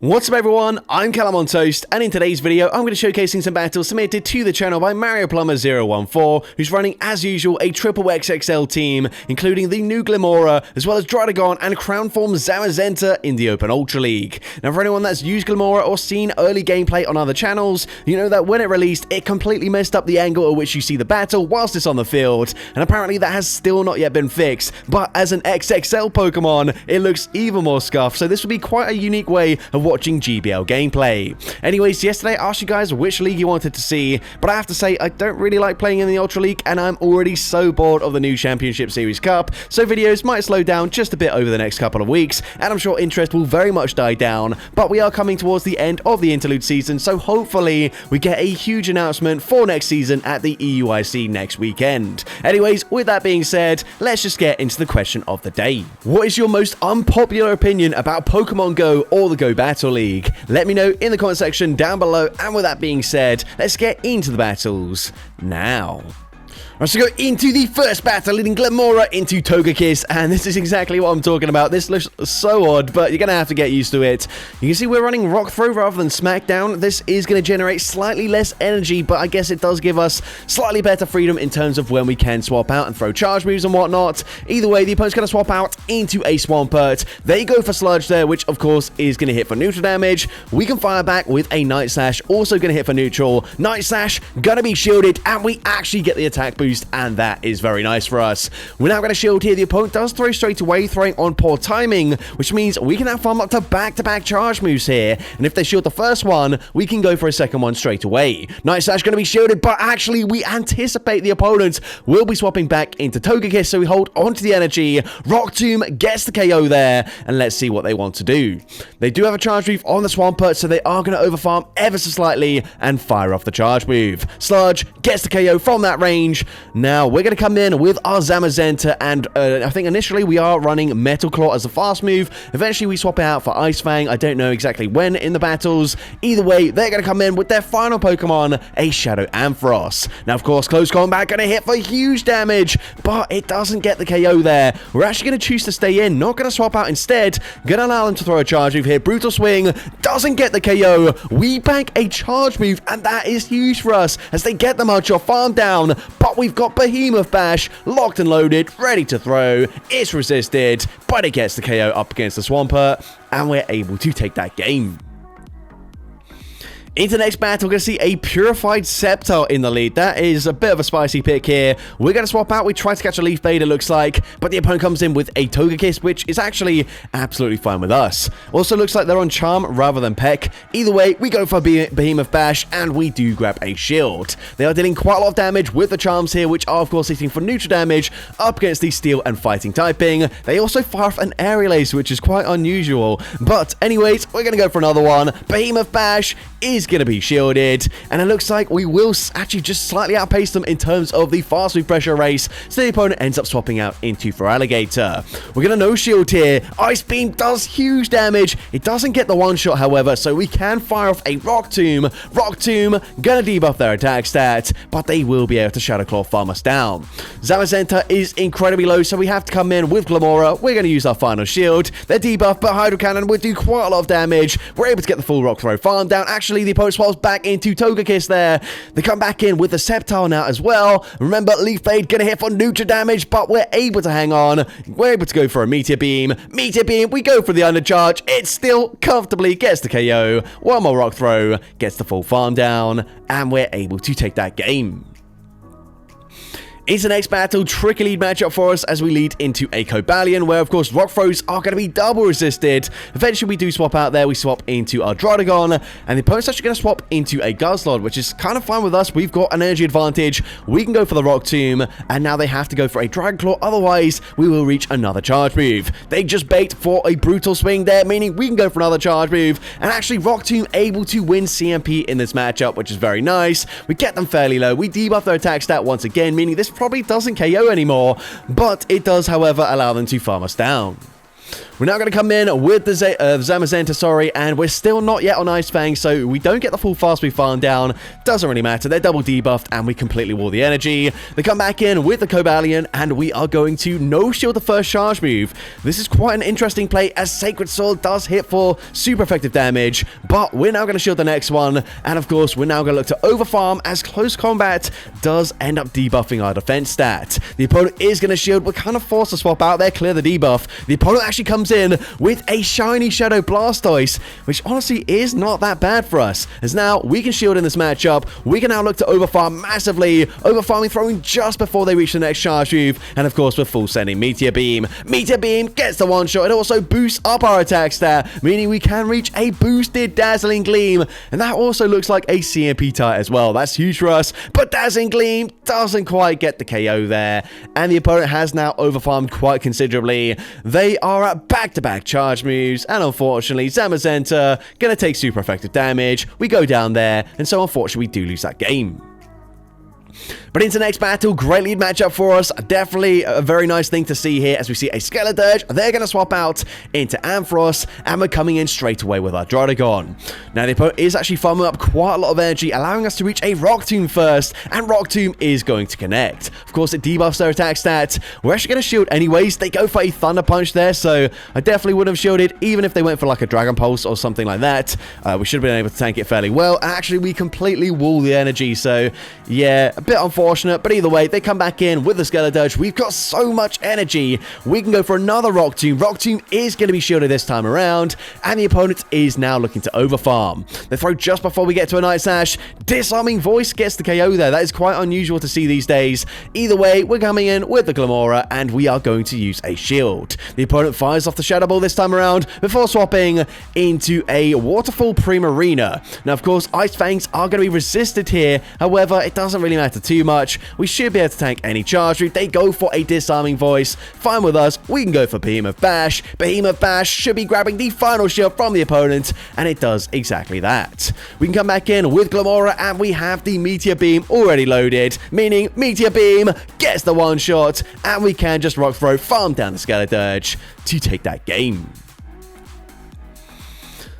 What's up everyone, I'm CallumOnToast, and in today's video I'm going to be showcasing some battles submitted to the channel by Mario Plumber 014, who's running as usual a triple XXL team, including the new Glimora, as well as Dragon and Crown Form Zamazenta in the Open Ultra League. Now for anyone that's used Glimora or seen early gameplay on other channels, you know that when it released it completely messed up the angle at which you see the battle whilst it's on the field, and apparently that has still not yet been fixed, but as an XXL Pokemon it looks even more scuffed, so this would be quite a unique way of watching GBL gameplay. Anyways, yesterday I asked you guys which league you wanted to see, but I have to say I don't really like playing in the Ultra League, and I'm already so bored of the new Championship Series Cup, so videos might slow down just a bit over the next couple of weeks, and I'm sure interest will very much die down, but we are coming towards the end of the interlude season, so hopefully we get a huge announcement for next season at the EUIC next weekend. Anyways, with that being said, let's just get into the question of the day. What is your most unpopular opinion about Pokemon Go or the Go Battle League? Let me know in the comment section down below, and with that being said, let's get into the battles now. Right, so go into the first battle, leading Glimora into Togekiss, and this is exactly what I'm talking about. This looks so odd, but you're going to have to get used to it. You can see we're running Rock Throw rather than Smackdown. This is going to generate slightly less energy, but I guess it does give us slightly better freedom in terms of when we can swap out and throw charge moves and whatnot. Either way, the opponent's going to swap out into a Swampert. They go for Sludge there, which of course is going to hit for neutral damage. We can fire back with a Night Slash, also going to hit for neutral. Night Slash, going to be shielded, and we actually get the attack boost, and that is very nice for us. We're now going to shield here. The opponent does throw straight away, throwing on poor timing, which means we can now farm up to back-to-back charge moves here, and if they shield the first one, we can go for a second one straight away. Night Slash going to be shielded, but actually we anticipate the opponent will be swapping back into Togekiss, so we hold onto the energy. Rock Tomb gets the KO there, and let's see what they want to do. They do have a charge move on the Swampert, so they are going to overfarm ever so slightly and fire off the charge move. Sludge gets the KO from that range. Now, we're going to come in with our Zamazenta, and I think initially we are running Metal Claw as a fast move. Eventually, we swap it out for Ice Fang. I don't know exactly when in the battles. Either way, they're going to come in with their final Pokemon, a Shadow Ampharos. Now, of course, close combat going to hit for huge damage, but it doesn't get the KO there. We're actually going to choose to stay in, not going to swap out instead. Going to allow them to throw a charge move here. Brutal Swing doesn't get the KO. We bank a charge move, and that is huge for us as they get the Mudshot farm down, but we've got Behemoth Bash locked and loaded, ready to throw. It's resisted, but it gets the KO up against the Swampert, and we're able to take that game. Into the next battle, we're going to see a Purified Sceptile in the lead. That is a bit of a spicy pick here. We're going to swap out. We try to catch a Leaf Blade, it looks like, but the opponent comes in with a Togekiss, which is actually absolutely fine with us. Also looks like they're on Charm rather than Peck. Either way, we go for Behemoth Bash, and we do grab a shield. They are dealing quite a lot of damage with the Charms here, which are, of course, hitting for neutral damage up against the Steel and Fighting typing. They also fire off an Aerial Ace, which is quite unusual. But anyways, we're going to go for another one. Behemoth Bash is going to be shielded, and it looks like we will actually just slightly outpace them in terms of the fast move pressure race, so the opponent ends up swapping out into Feraligatr. We're going to no shield here. Ice Beam does huge damage. It doesn't get the one shot, however, so we can fire off a Rock Tomb. Rock Tomb going to debuff their attack stat, but they will be able to Shadow Claw farm us down. Zamazenta is incredibly low, so we have to come in with Glimora. We're going to use our final shield. They're debuffed, but Hydro Cannon would do quite a lot of damage. We're able to get the full Rock Throw farm down. Actually, the opponent swaps back into Togekiss there. They come back in with the Sceptile now as well. Remember, Leaf Blade gonna hit for neutral damage, but we're able to hang on. We're able to go for a Meteor Beam. Meteor Beam, we go for the undercharge. It still comfortably gets the KO. One more Rock Throw, gets the full farm down, and we're able to take that game. It's the next battle, tricky lead matchup for us as we lead into a Cobalion, where of course Rock Throws are going to be double resisted. Eventually we do swap out there, we swap into our Dragon, and the opponent's actually going to swap into a Guzzlord, which is kind of fine with us. We've got an energy advantage, we can go for the Rock Tomb, and now they have to go for a Dragon Claw, otherwise we will reach another charge move. They just bait for a Brutal Swing there, meaning we can go for another charge move, and actually Rock Tomb able to win CMP in this matchup, which is very nice. We get them fairly low, we debuff their attack stat once again, meaning this probably doesn't KO anymore, but it does, however, allow them to farm us down. We're now going to come in with the Zamazenta, and we're still not yet on Ice Fang, so we don't get the full fast move farm down. Doesn't really matter. They're double debuffed, and we completely wall the energy. They come back in with the Cobalion, and we are going to no-shield the first charge move. This is quite an interesting play, as Sacred Sword does hit for super effective damage, but we're now going to shield the next one, and of course, we're now going to look to overfarm, as close combat does end up debuffing our defense stat. The opponent is going to shield. We're kind of forced to swap out there, clear the debuff. The opponent actually comes in with a shiny Shadow Blastoise, which honestly is not that bad for us, as now we can shield in this matchup. We can now look to overfarm massively, overfarming, throwing just before they reach the next charge move, and of course we're full sending Meteor Beam. Meteor Beam gets the one shot. It also boosts up our attack stat, meaning we can reach a boosted Dazzling Gleam, and that also looks like a CMP tire as well. That's huge for us, but Dazzling Gleam doesn't quite get the KO there, and the opponent has now overfarmed quite considerably. They are at back-to-back charge moves, and unfortunately Zamazenta gonna take super effective damage. We go down there, and so unfortunately we do lose that game. But into the next battle, great lead matchup for us. Definitely a very nice thing to see here, as we see a Skeledirge. They're going to swap out into Ampharos, and we're coming in straight away with our Draudigon. Now, the opponent is actually farming up quite a lot of energy, allowing us to reach a Rock Tomb first, and Rock Tomb is going to connect. Of course, it debuffs their attack stat. We're actually going to shield anyways. They go for a Thunder Punch there, so I definitely would have shielded, even if they went for like a Dragon Pulse or something like that. We should have been able to tank it fairly well. Actually, we completely wall the energy, so yeah, a bit unfortunate. But either way, they come back in with the Skeledirge. We've got so much energy. We can go for another Rock Tomb. Rock Tomb is going to be shielded this time around, and the opponent is now looking to overfarm. They throw just before we get to a Night Sash. Disarming Voice gets the KO there. That is quite unusual to see these days. Either way, we're coming in with the Glamora, and we are going to use a shield. The opponent fires off the Shadow Ball this time around before swapping into a Waterfall Primarina. Now, of course, Ice Fangs are going to be resisted here. However, it doesn't really matter too much. We should be able to tank any charge route. They go for a Disarming Voice. Fine with us. We can go for Behemoth Bash. Behemoth Bash should be grabbing the final shield from the opponent, and it does exactly that. We can come back in with Glamora, and we have the Meteor Beam already loaded, meaning Meteor Beam gets the one shot, and we can just Rock Throw, farm down the Skeledirge to take that game.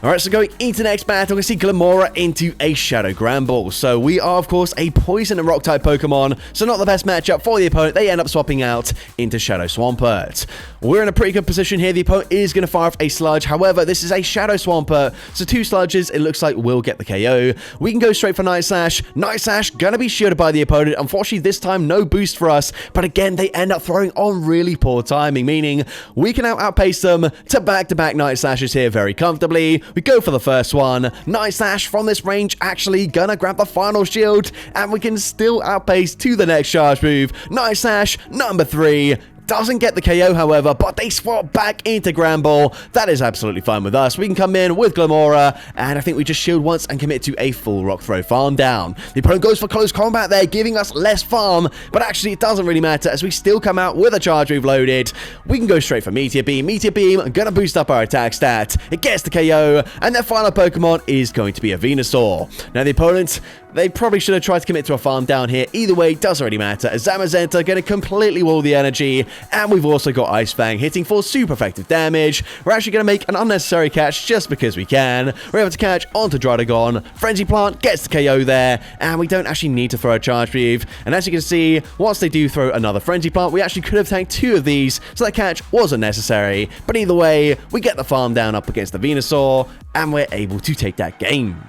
Alright, so going into the next battle, we see Glamora into a Shadow Granbull. So we are, of course, a Poison and Rock-type Pokemon, so not the best matchup for the opponent. They end up swapping out into Shadow Swampert. We're in a pretty good position here. The opponent is going to fire off a Sludge. However, this is a Shadow Swampert, so two Sludges, it looks like, will get the KO. We can go straight for Night Slash. Night Slash going to be shielded by the opponent. Unfortunately, this time, no boost for us. But again, they end up throwing on really poor timing, meaning we can now outpace them to back-to-back Night Slashes here very comfortably. We go for the first one. Night Slash from this range actually gonna grab the final shield, and we can still outpace to the next charge move. Night Slash number 3. Doesn't get the KO, however, but they swap back into Granbull. That is absolutely fine with us. We can come in with Glamora, and I think we just shield once and commit to a full Rock Throw farm down. The opponent goes for close combat there, giving us less farm, but actually it doesn't really matter, as we still come out with a charge move loaded. We can go straight for Meteor Beam. Meteor Beam gonna boost up our attack stat. It gets the KO, and their final Pokemon is going to be a Venusaur. Now the opponent, they probably should have tried to commit to a farm down here. Either way, doesn't really matter, as Zamazenta gonna completely wall the energy. And we've also got Ice Fang hitting for super effective damage. We're actually going to make an unnecessary catch just because we can. We're able to catch onto Draudigon. Frenzy Plant gets the KO there, and we don't actually need to throw a charge move. And as you can see, once they do throw another Frenzy Plant, we actually could have tanked 2 of these, so that catch wasn't necessary. But either way, we get the farm down up against the Venusaur, and we're able to take that game.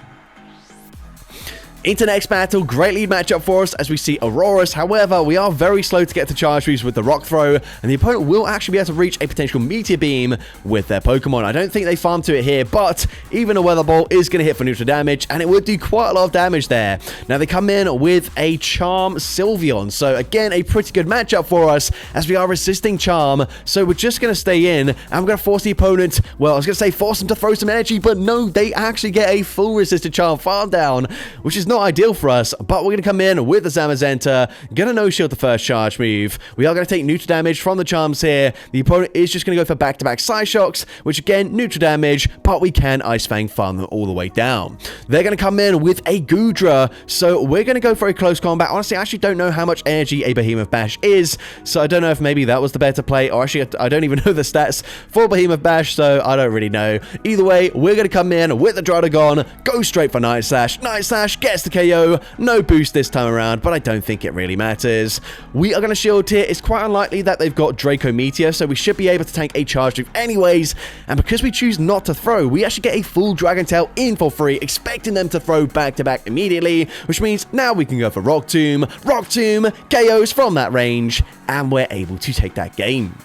Into next battle, great lead matchup for us as we see Aurorus. However, we are very slow to get to charge moves with the Rock Throw, and the opponent will actually be able to reach a potential Meteor Beam with their Pokemon. I don't think they farm to it here, but even a Weather Ball is going to hit for neutral damage, and it would do quite a lot of damage there. Now, they come in with a Charm Sylveon, so again, a pretty good matchup for us as we are resisting Charm, so we're just going to stay in, and I'm going to force the opponent, well, I was going to say force them to throw some energy, but no, they actually get a full resisted Charm farm down, which is not ideal for us, but we're going to come in with the Zamazenta, going to no-shield the first charge move. We are going to take neutral damage from the charms here. The opponent is just going to go for back-to-back side shocks, which again, neutral damage, but we can Ice Fang farm them all the way down. They're going to come in with a Goodra, so we're going to go for a close combat. Honestly, I actually don't know how much energy a Behemoth Bash is, so I don't know if maybe that was the better play, or actually, I don't even know the stats for Behemoth Bash, so I don't really know. Either way, we're going to come in with the Druddigon, go straight for Night Slash. Night Slash gets the KO, no boost this time around, but I don't think it really matters. We are going to shield here. It's quite unlikely that they've got Draco Meteor, so we should be able to tank a charge move anyways, and because we choose not to throw, we actually get a full Dragon Tail in for free, expecting them to throw back-to-back immediately, which means now we can go for Rock Tomb. Rock Tomb KOs from that range, and we're able to take that game.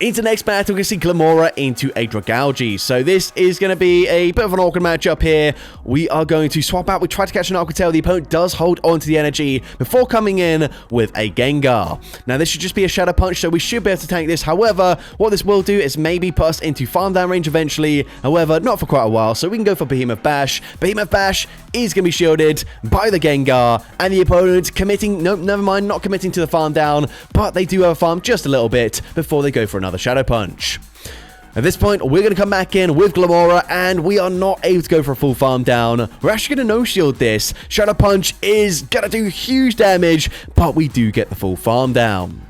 Into the next battle, we can see Glamora into a Dragalge. So this is going to be a bit of an awkward matchup here. We are going to swap out. We try to catch an Aqua Tail. The opponent does hold on to the energy before coming in with a Gengar. Now, this should just be a Shadow Punch, so we should be able to tank this. However, what this will do is maybe put us into farm down range eventually. However, not for quite a while, so we can go for Behemoth Bash. Behemoth Bash is going to be shielded by the Gengar, and the opponent committing, no, never mind, not committing to the farm down, but they do have a farm just a little bit before they go for another Shadow Punch. At this point, we're going to come back in with Glamora, and we are not able to go for a full farm down. We're actually going to no-shield this. Shadow Punch is going to do huge damage, but we do get the full farm down.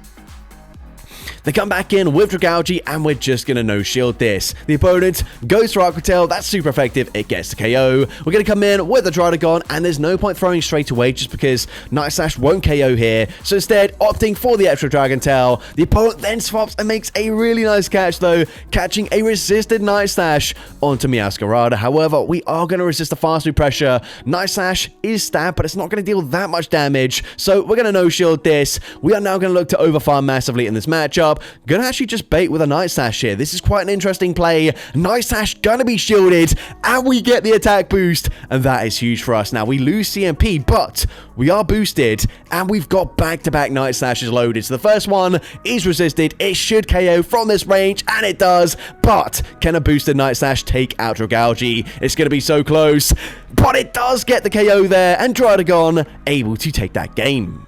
They come back in with Dragalge, and we're just going to no-shield this. The opponent goes for Aqua Tail. That's super effective. It gets the KO. We're going to come in with the Druddigon, and there's no point throwing straight away just because Night Slash won't KO here. So instead, opting for the extra Dragon Tail. The opponent then swaps and makes a really nice catch, though, catching a resisted Night Slash onto Meowscarada. However, we are going to resist the fast move pressure. Night Slash is stabbed, but it's not going to deal that much damage. So we're going to no-shield this. We are now going to look to overfarm massively in this matchup. Gonna actually just bait with a Night Slash here. This is quite an interesting play. Night Slash gonna be shielded, and we get the attack boost, and that is huge for us. Now, we lose CMP, but we are boosted, and we've got back-to-back Night Slashes loaded. So the first one is resisted. It should KO from this range, and it does, but can a boosted Night Slash take out Dragalge? It's gonna be so close, but it does get the KO there, and Druddigon able to take that game.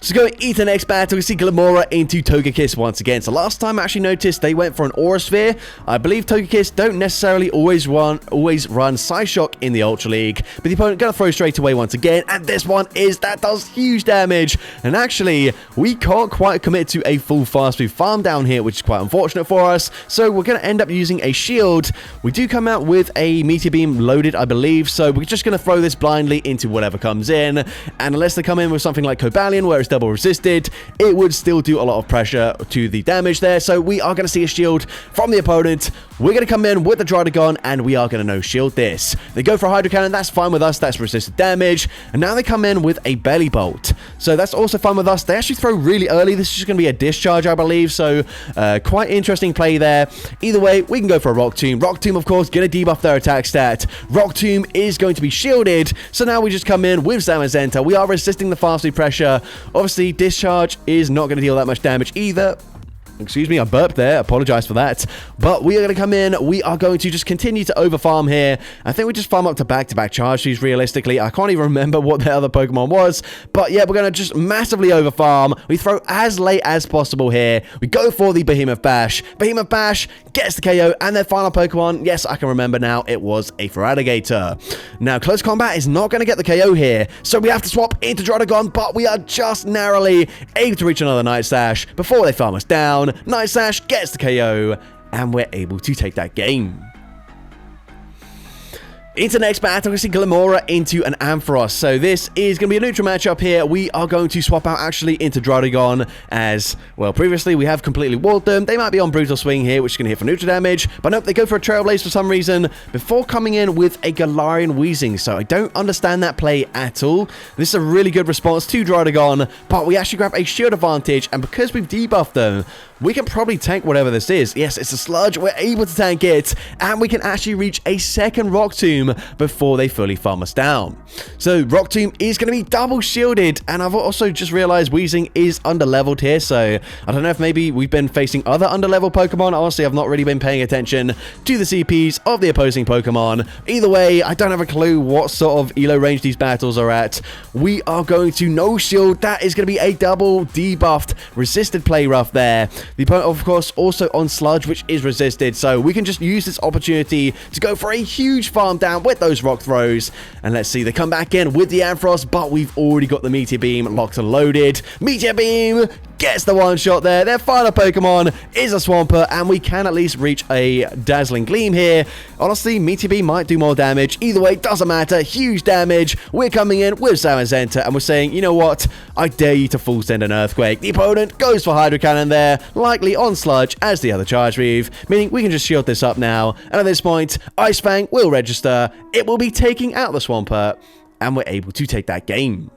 So going into the next battle, we see Glamora into Togekiss once again. So last time I actually noticed they went for an Aura Sphere. I believe Togekiss don't necessarily always run Psyshock in the Ultra League, but the opponent gonna throw straight away once again, and this one that does huge damage. And actually, we can't quite commit to a full fast move farm down here, which is quite unfortunate for us. So we're gonna end up using a shield. We do come out with a Meteor Beam loaded, I believe, so we're just gonna throw this blindly into whatever comes in. And unless they come in with something like Cobalion, where it's double resisted, it would still do a lot of pressure to the damage there. So we are going to see a shield from the opponent. We're going to come in with the Druddigon, and we are going to no-shield this. They go for a Hydro Cannon. That's fine with us. That's resisted damage. And now they come in with a Belly Bolt. So that's also fine with us. They actually throw really early. This is just going to be a discharge, I believe. So quite interesting play there. Either way, we can go for a Rock Tomb. Rock Tomb, of course, going to debuff their attack stat. Rock Tomb is going to be shielded. So now we just come in with Zamazenta. We are resisting the fast move pressure. Obviously, discharge is not going to deal that much damage either. Excuse me, I burped there. Apologize for that. But we are going to come in. We are going to just continue to overfarm here. I think we just farm up to back-to-back charge trees, realistically. I can't even remember what the other Pokemon was. But yeah, we're going to just massively overfarm. We throw as late as possible here. We go for the Behemoth Bash. Behemoth Bash gets the KO. And their final Pokemon, yes, I can remember now, it was a Feraligatr. Now, close combat is not going to get the KO here. So we have to swap into Druddigon. But we are just narrowly able to reach another Night Slash before they farm us down. Night Slash gets the KO, and we're able to take that game. Into the next battle, we see Glamora into an Ampharos. So this is going to be a neutral matchup here. We are going to swap out actually into Druddigon as, well, previously we have completely walled them. They might be on Brutal Swing here, which is going to hit for neutral damage. But nope, they go for a Trailblaze for some reason before coming in with a Galarian Weezing. So I don't understand that play at all. This is a really good response to Druddigon, but we actually grab a shield advantage. And because we've debuffed them, we can probably tank whatever this is. Yes, it's a sludge. We're able to tank it, and we can actually reach a second rock tomb before they fully farm us down. So rock tomb is going to be double shielded, and I've also just realized Weezing is underleveled here, so I don't know if maybe we've been facing other underleveled Pokemon. Honestly, I've not really been paying attention to the CPs of the opposing Pokemon. Either way, I don't have a clue what sort of elo range these battles are at. We are going to no shield. That is going to be a double debuffed resisted play rough there. The opponent, of course, also on sludge, which is resisted, so we can just use this opportunity to go for a huge farm down with those rock throws. And let's see, they come back in with the Ampharos, but we've already got the Meteor Beam locked and loaded. Meteor Beam gets the one shot there. Their final Pokemon is a Swampert, and we can at least reach a Dazzling Gleam here. Honestly, Meteor Beam might do more damage. Either way, doesn't matter. Huge damage. We're coming in with Zamazenta, and we're saying, you know what? I dare you to full send an Earthquake. The opponent goes for Hydro Cannon there, likely on sludge as the other charge move, meaning we can just shield this up now. And at this point, Ice Fang will register. It will be taking out the Swampert, and we're able to take that game.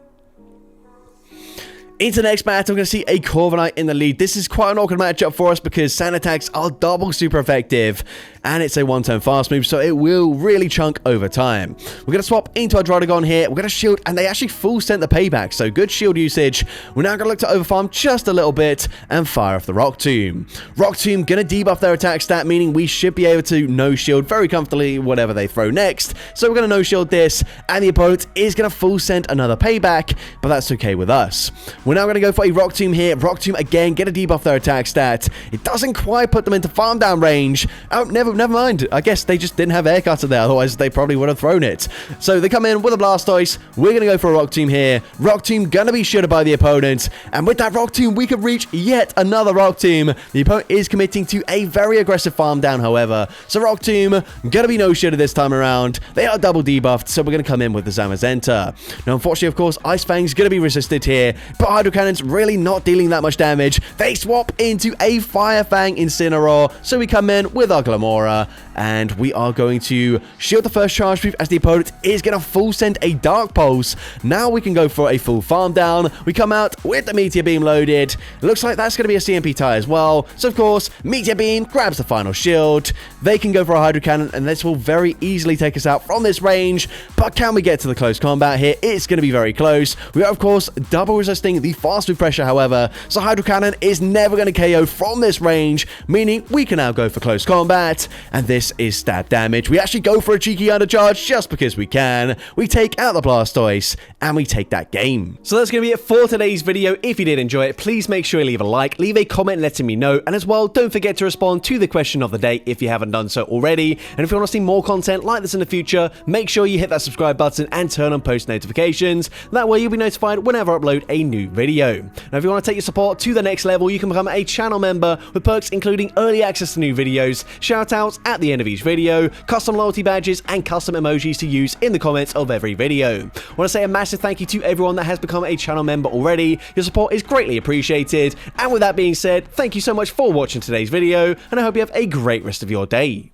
Into the next battle, we're going to see a Corviknight in the lead. This is quite an awkward matchup for us because sand attacks are double super effective, and it's a one-turn fast move, so it will really chunk over time. We're going to swap into our Druddigon here. We're going to shield, and they actually full sent the payback, so good shield usage. We're now going to look to overfarm just a little bit and fire off the Rock Tomb. Rock Tomb going to debuff their attack stat, meaning we should be able to no-shield very comfortably whatever they throw next. So we're going to no-shield this, and the opponent is going to full send another payback, but that's okay with us. We're now going to go for a Rock Tomb here. Rock Tomb again, get a debuff their attack stat. It doesn't quite put them into farm down range. Oh, never mind. I guess they just didn't have Air Cutter there, otherwise they probably would have thrown it. So they come in with a Blastoise. We're going to go for a Rock Tomb here. Rock Tomb going to be shielded by the opponent. And with that Rock Tomb, we could reach yet another Rock Tomb. The opponent is committing to a very aggressive farm down, however. So Rock Tomb going to be no shielded this time around. They are double debuffed, so we're going to come in with the Zamazenta. Now, unfortunately, of course, Ice Fang's going to be resisted here, but Hydro Cannon's really not dealing that much damage. They swap into a Fire Fang Incineroar, so we come in with our Glamora, and we are going to shield the first charge move as the opponent is going to full send a Dark Pulse. Now we can go for a full farm down. We come out with the Meteor Beam loaded. Looks like that's going to be a CMP tie as well. So, of course, Meteor Beam grabs the final shield. They can go for a Hydro Cannon, and this will very easily take us out from this range. But can we get to the close combat here? It's going to be very close. We are, of course, double resisting the fast move pressure, however. So Hydro Cannon is never going to KO from this range, meaning we can now go for close combat. And this is stab damage. We actually go for a cheeky undercharge just because we can. We take out the Blastoise, and we take that game. So that's going to be it for today's video. If you did enjoy it, please make sure you leave a like, leave a comment letting me know, and as well, don't forget to respond to the question of the day if you haven't done so already. And if you want to see more content like this in the future, make sure you hit that subscribe button and turn on post notifications. That way you'll be notified whenever I upload a new video. Now, if you want to take your support to the next level, you can become a channel member with perks including early access to new videos, shoutouts at the end of each video, custom loyalty badges, and custom emojis to use in the comments of every video. I want to say a massive thank you to everyone that has become a channel member already. Your support is greatly appreciated. And with that being said, thank you so much for watching today's video, and I hope you have a great rest of your day.